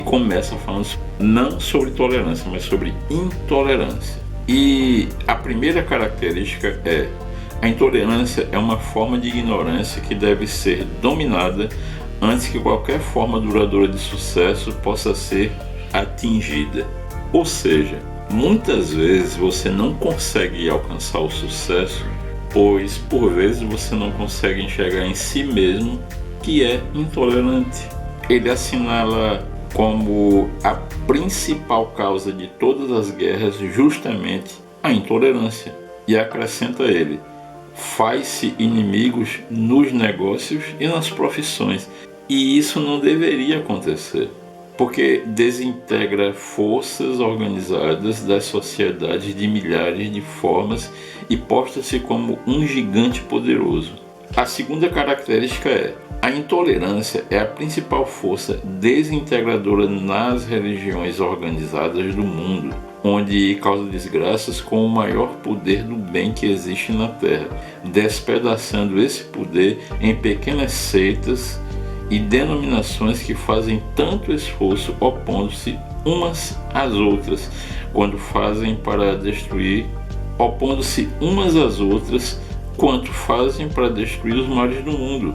começa falando não sobre tolerância, mas sobre intolerância. E a primeira característica é: a intolerância é uma forma de ignorância que deve ser dominada antes que qualquer forma duradoura de sucesso possa ser atingida. Ou seja, muitas vezes você não consegue alcançar o sucesso, pois por vezes você não consegue enxergar em si mesmo que é intolerante. Ele assinala como a principal causa de todas as guerras justamente a intolerância, e acrescenta ele: faz-se inimigos nos negócios e nas profissões, e isso não deveria acontecer, porque desintegra forças organizadas das sociedades de milhares de formas e posta-se como um gigante poderoso. A segunda característica é: a intolerância é a principal força desintegradora nas religiões organizadas do mundo, onde causa desgraças com o maior poder do bem que existe na Terra, despedaçando esse poder em pequenas seitas e denominações que fazem tanto esforço opondo-se umas às outras, quanto fazem para destruir os mares do mundo.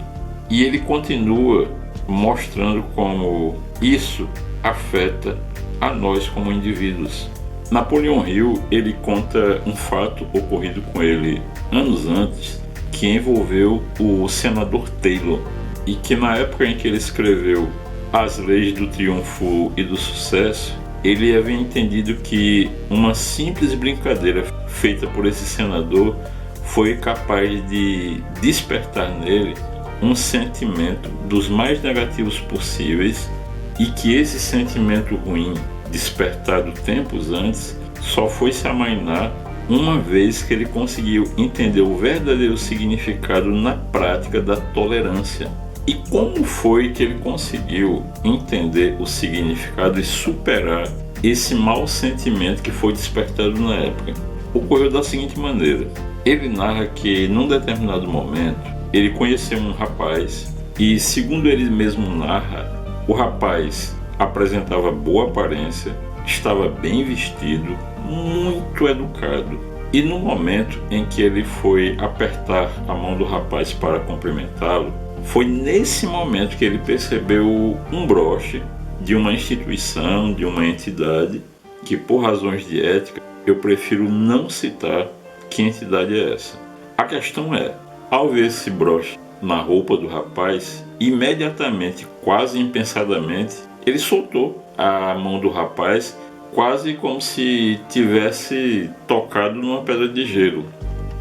E ele continua mostrando como isso afeta a nós como indivíduos. Napoleão Hill, ele conta um fato ocorrido com ele anos antes, que envolveu o senador Taylor, e que na época em que ele escreveu As Leis do Triunfo e do Sucesso, ele havia entendido que uma simples brincadeira feita por esse senador foi capaz de despertar nele um sentimento dos mais negativos possíveis, e que esse sentimento ruim, despertado tempos antes, só foi se amainar uma vez que ele conseguiu entender o verdadeiro significado na prática da tolerância. E como foi que ele conseguiu entender o significado e superar esse mau sentimento que foi despertado na época? Ocorreu da seguinte maneira: ele narra que num determinado momento ele conheceu um rapaz e, segundo ele mesmo narra, o rapaz apresentava boa aparência, estava bem vestido, muito educado. E no momento em que ele foi apertar a mão do rapaz para cumprimentá-lo, foi nesse momento que ele percebeu um broche de uma instituição, de uma entidade, que por razões de ética eu prefiro não citar que entidade é essa. A questão é: ao ver esse broche na roupa do rapaz, imediatamente, quase impensadamente, ele soltou a mão do rapaz, quase como se tivesse tocado numa pedra de gelo.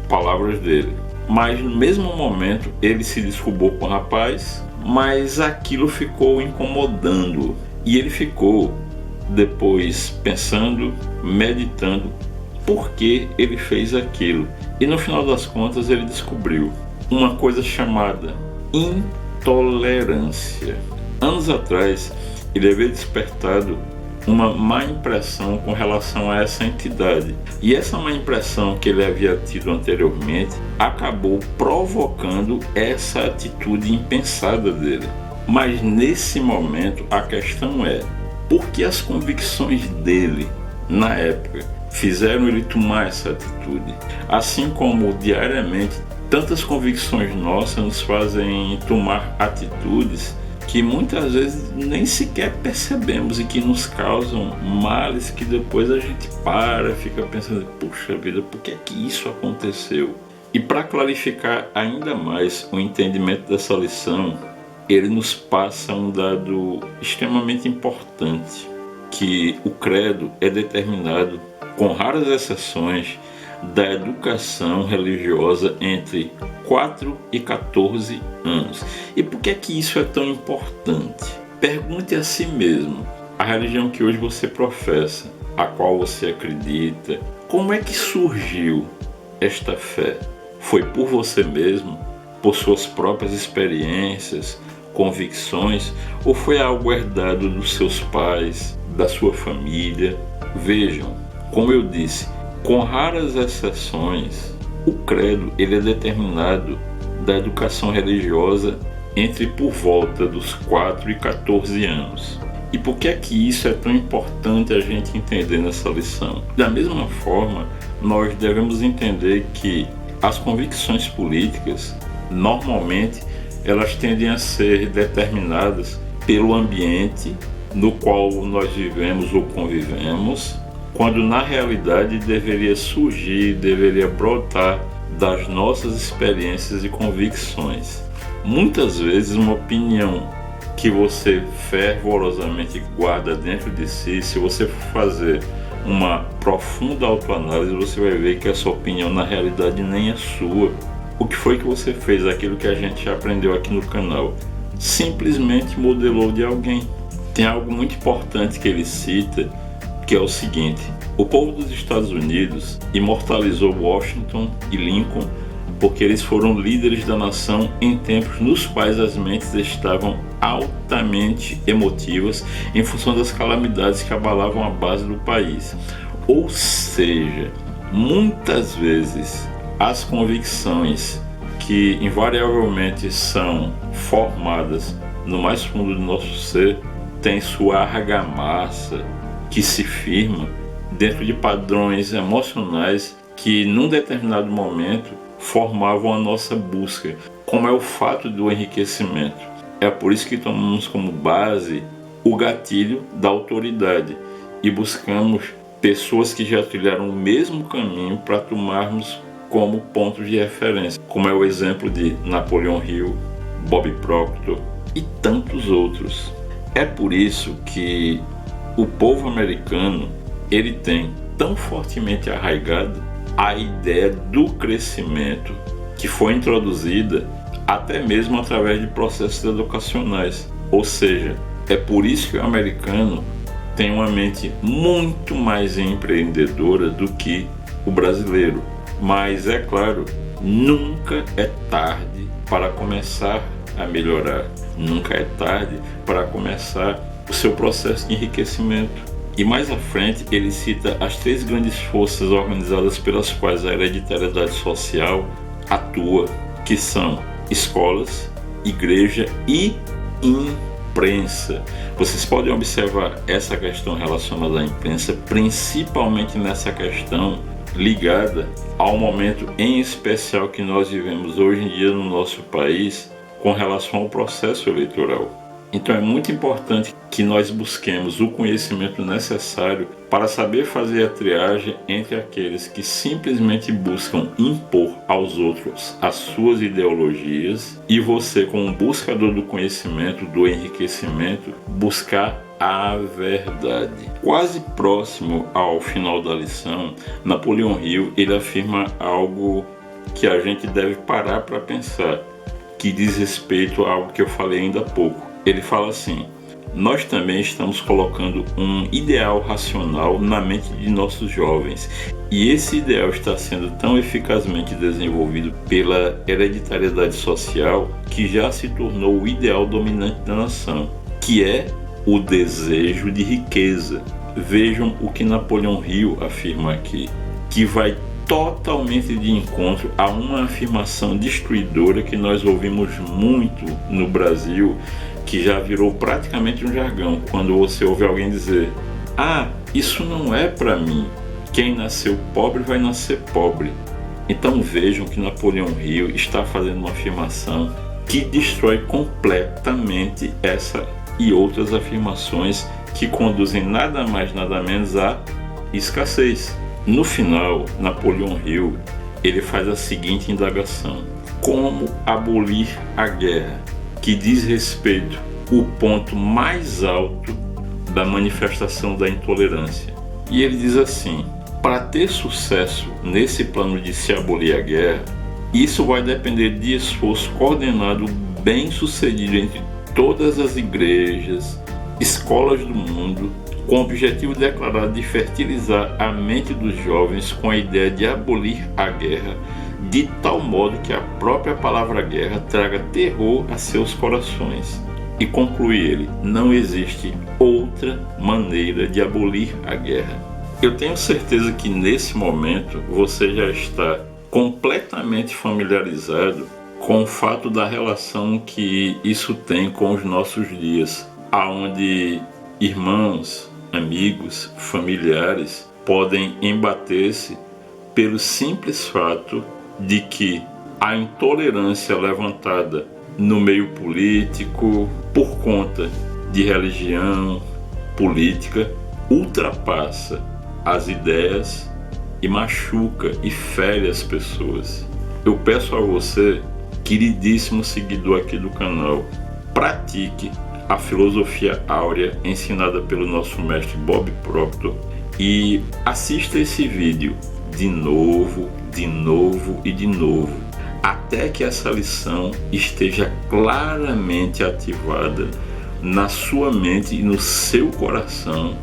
Palavras dele. Mas no mesmo momento ele se desculpou com o rapaz, mas aquilo ficou incomodando. E ele ficou depois pensando, meditando por que ele fez aquilo. E no final das contas ele descobriu uma coisa chamada intolerância. Anos atrás ele havia despertado uma má impressão com relação a essa entidade. E essa má impressão que ele havia tido anteriormente acabou provocando essa atitude impensada dele. Mas nesse momento a questão é: por que as convicções dele na época fizeram ele tomar essa atitude? Assim como diariamente tantas convicções nossas nos fazem tomar atitudes que muitas vezes nem sequer percebemos e que nos causam males que depois a gente fica pensando: puxa vida, por que é que isso aconteceu? E para clarificar ainda mais o entendimento dessa lição, ele nos passa um dado extremamente importante, que o credo é determinado, com raras exceções, da educação religiosa entre 4 e 14 anos. E por que é que isso é tão importante? Pergunte a si mesmo: a religião que hoje você professa, a qual você acredita, como é que surgiu esta fé? Foi por você mesmo, por suas próprias experiências, convicções, ou foi algo herdado dos seus pais, da sua família? Vejam, como eu disse, com raras exceções, o credo ele é determinado da educação religiosa entre por volta dos 4 e 14 anos. E por que é que isso é tão importante a gente entender nessa lição? Da mesma forma, nós devemos entender que as convicções políticas, normalmente, elas tendem a ser determinadas pelo ambiente no qual nós vivemos ou convivemos, quando na realidade deveria surgir, deveria brotar das nossas experiências e convicções. Muitas vezes uma opinião que você fervorosamente guarda dentro de si, se você for fazer uma profunda autoanálise, você vai ver que essa opinião na realidade nem é sua. O que foi que você fez? Aquilo que a gente já aprendeu aqui no canal. Simplesmente modelou de alguém. Tem algo muito importante que ele cita, que é o seguinte: o povo dos Estados Unidos imortalizou Washington e Lincoln porque eles foram líderes da nação em tempos nos quais as mentes estavam altamente emotivas em função das calamidades que abalavam a base do país. Ou seja, muitas vezes as convicções que invariavelmente são formadas no mais fundo do nosso ser têm sua argamassa que se firma dentro de padrões emocionais que num determinado momento formavam a nossa busca, como é o fato do enriquecimento. É por isso que tomamos como base o gatilho da autoridade e buscamos pessoas que já trilharam o mesmo caminho para tomarmos como pontos de referência, como é o exemplo de Napoleon Hill, Bob Proctor e tantos outros. É por isso que o povo americano ele tem tão fortemente arraigado a ideia do crescimento que foi introduzida até mesmo através de processos educacionais. Ou seja, é por isso que o americano tem uma mente muito mais empreendedora do que o brasileiro. Mas é claro, nunca é tarde para começar a melhorar. Nunca é tarde para começar o seu processo de enriquecimento. E mais à frente ele cita as 3 grandes forças organizadas pelas quais a hereditariedade social atua, que são escolas, igreja e imprensa. Vocês podem observar essa questão relacionada à imprensa, principalmente nessa questão ligada ao momento em especial que nós vivemos hoje em dia no nosso país com relação ao processo eleitoral. Então é muito importante que nós busquemos o conhecimento necessário para saber fazer a triagem entre aqueles que simplesmente buscam impor aos outros as suas ideologias e você, como buscador do conhecimento, do enriquecimento, buscar a verdade. Quase próximo ao final da lição, Napoleon Hill ele afirma algo que a gente deve parar para pensar, que diz respeito a algo que eu falei ainda há pouco. Ele fala assim: nós também estamos colocando um ideal racional na mente de nossos jovens, e esse ideal está sendo tão eficazmente desenvolvido pela hereditariedade social que já se tornou o ideal dominante da nação, que é o desejo de riqueza. Vejam o que Napoleon Hill afirma aqui, que vai totalmente de encontro a uma afirmação destruidora que nós ouvimos muito no Brasil, que já virou praticamente um jargão, quando você ouve alguém dizer: ah, isso não é para mim, quem nasceu pobre vai nascer pobre. Então vejam que Napoleon Hill está fazendo uma afirmação que destrói completamente essa e outras afirmações que conduzem nada mais nada menos à escassez. No final, Napoleon Hill ele faz a seguinte indagação: como abolir a guerra, que diz respeito ao ponto mais alto da manifestação da intolerância. E ele diz assim: para ter sucesso nesse plano de se abolir a guerra, isso vai depender de esforço coordenado bem sucedido entre todas as igrejas, escolas do mundo, com o objetivo declarado de fertilizar a mente dos jovens com a ideia de abolir a guerra, de tal modo que a própria palavra guerra traga terror a seus corações. E conclui ele: não existe outra maneira de abolir a guerra. Eu tenho certeza que nesse momento você já está completamente familiarizado com o fato da relação que isso tem com os nossos dias, aonde irmãos, amigos, familiares podem embater-se pelo simples fato de que a intolerância levantada no meio político por conta de religião, política, ultrapassa as ideias e machuca e fere as pessoas. Eu peço a você, queridíssimo seguidor aqui do canal, pratique a filosofia áurea ensinada pelo nosso mestre Bob Proctor e assista esse vídeo de novo e de novo, até que essa lição esteja claramente ativada na sua mente e no seu coração,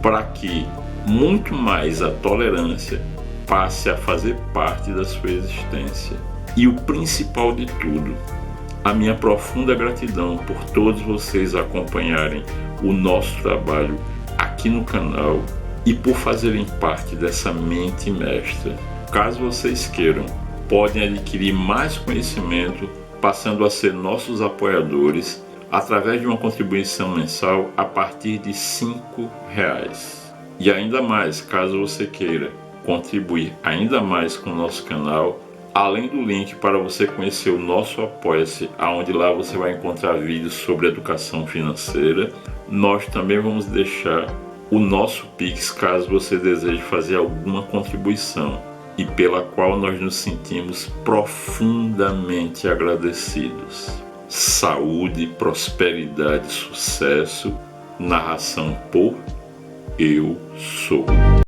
para que muito mais a tolerância passe a fazer parte da sua existência. E o principal de tudo, a minha profunda gratidão por todos vocês acompanharem o nosso trabalho aqui no canal e por fazerem parte dessa mente mestra. Caso vocês queiram, podem adquirir mais conhecimento passando a ser nossos apoiadores através de uma contribuição mensal a partir de R$5. E ainda mais, caso você queira contribuir ainda mais com o nosso canal, além do link para você conhecer o nosso Apoia-se, onde lá você vai encontrar vídeos sobre educação financeira, nós também vamos deixar o nosso Pix caso você deseje fazer alguma contribuição e pela qual nós nos sentimos profundamente agradecidos. Saúde, prosperidade, sucesso. Narração por Eu Sou.